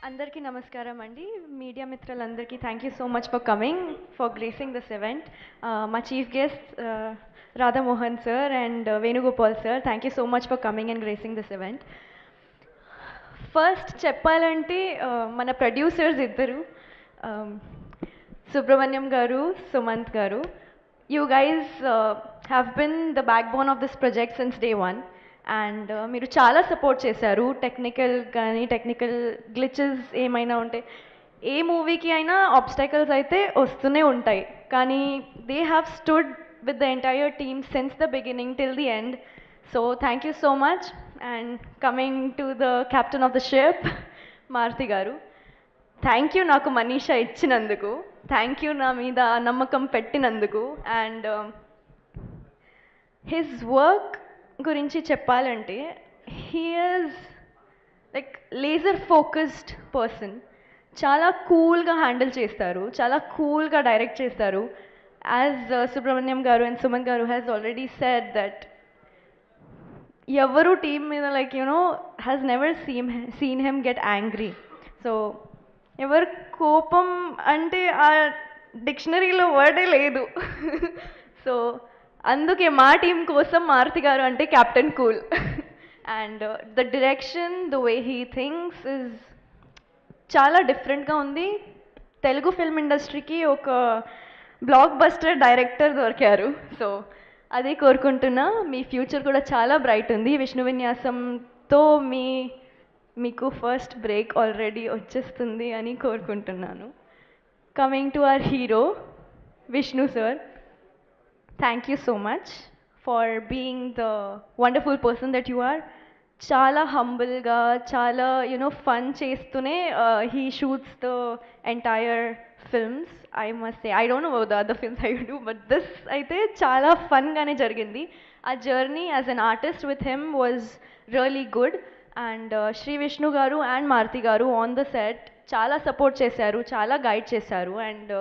అందరికీ నమస్కారం అండి. మీడియా మిత్రులందరికీ thank you so much for coming, for gracing this event. మా chief guest Radhamohan sir and Venugopal sir, thank you so much for coming and gracing this event. First చెప్పాలంటే మన producers ఇద్దరు, Subrahmanyam garu, Sumanth garu. You guys have been the backbone of this project since day one. And మీరు చాలా support చేశారు. Technical glitches ఏమైనా ఉంటే, ఏ మూవీకి అయినా ఆబ్స్టైకల్స్ అయితే వస్తూనే ఉంటాయి, కానీ they have stood with the entire team since the beginning till the end. So thank you so much. And coming to the captain of the ship, Maruti garu, thank you నాకు మనీషా ఇచ్చినందుకు, థ్యాంక్ యూ నా మీద నమ్మకం పెట్టినందుకు. అండ్ హిజ్ వర్క్ గురించి చెప్పాలంటే, he is like laser focused person. చాలా కూల్గా హ్యాండిల్ చేస్తారు, చాలా కూల్గా డైరెక్ట్ చేస్తారు. యాజ్ సుబ్రహ్మణ్యం గారు అండ్ సుమన్ గారు హ్యాస్ ఆల్రెడీ సెడ్ దట్ ఎవరు టీమ్ మీద like has never seen him get angry. So ఎవరు కోపం అంటే ఆ డిక్షనరీలో వర్డే లేదు. సో అందుకే మా టీం కోసం మారుతి గారు అంటే captain cool. And the direction, the way he thinks is చాలా డిఫరెంట్గా ఉంది. తెలుగు ఫిల్మ్ ఇండస్ట్రీకి ఒక బ్లాక్ బస్టర్ డైరెక్టర్ దొరికారు. సో అదే కోరుకుంటున్నా. మీ ఫ్యూచర్ కూడా చాలా బ్రైట్ ఉంది. విష్ణు విన్యాసంతో మీకు ఫస్ట్ బ్రేక్ ఆల్రెడీ వచ్చేస్తుంది అని కోరుకుంటున్నాను. Coming to our hero Vishnu sir, thank you so much for being the wonderful person that you are. చాలా హంబుల్గా, చాలా ఫన్ చేస్తూనే he shoots the entire films. I must say, I don't know the other films I do, but this అయితే చాలా ఫన్గానే జరిగింది. ఆ journey as an artist with him was really good. And Shri Vishnu garu and Maruti garu on the set చాలా support చేశారు, చాలా guide చేశారు. And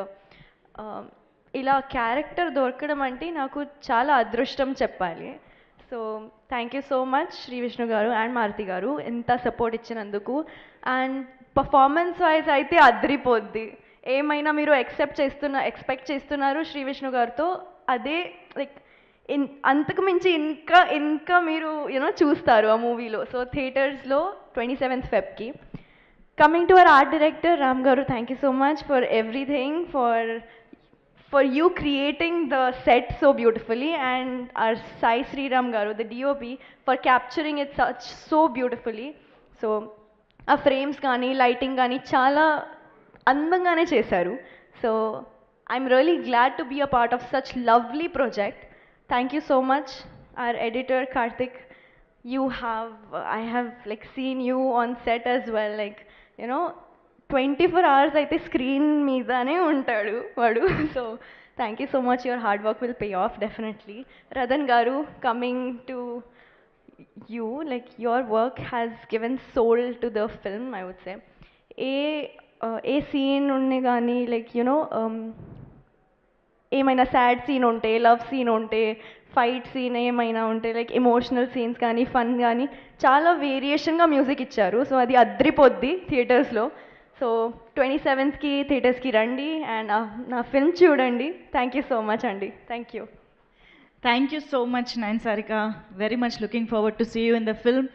ఇలా క్యారెక్టర్ దొరకడం అంటే నాకు చాలా అదృష్టం చెప్పాలి. So thank you so much Shri Vishnu garu and Maruti గారు ఎంత సపోర్ట్ ఇచ్చినందుకు. అండ్ పర్ఫార్మెన్స్ వైజ్ అయితే అదిరిపోద్ది. ఏమైనా మీరు ఎక్స్పెక్ట్ చేస్తున్నారు శ్రీ విష్ణు గారితో, అదే లైక్ అంతకు మించి ఇంకా మీరు చూస్తారు ఆ మూవీలో. సో థియేటర్స్లో 27th Febకి. Coming to our art director Ram garu, thank you so much for everything, for you creating the set so beautifully, and our Sai Sriram garu, the DOP, for capturing it so beautifully. So ఆ frames కానీ lighting కానీ చాలా అందంగానే చేశారు. So I'm really glad to be a part of such lovely project. Thank you so much. our editor Karthik, I have like seen you on set as well, like 24 hours అయితే screen మీదనే ఉంటాడు వాడు. So thank you so much. Your hard work will pay off definitely. Ratan garu, coming to you, like your work has given soul to the film, I would say. A scene ఉండే కానీ like ఏమైనా sad scene ఉంటే, love scene ఉంటే, fight scene ఏమైనా ఉంటే, like emotional scenes కానీ fun కానీ చాలా వేరియేషన్గా మ్యూజిక్ ఇచ్చారు. సో అది అద్రిపోద్ది థియేటర్స్లో. సో 27th థియేటర్స్కి రండి అండ్ నా ఫిల్మ్ చూడండి. థ్యాంక్ యూ సో మచ్ అండి. Thank you. Thank you so much, Nayan Sarika. Very much looking forward to see you in the film.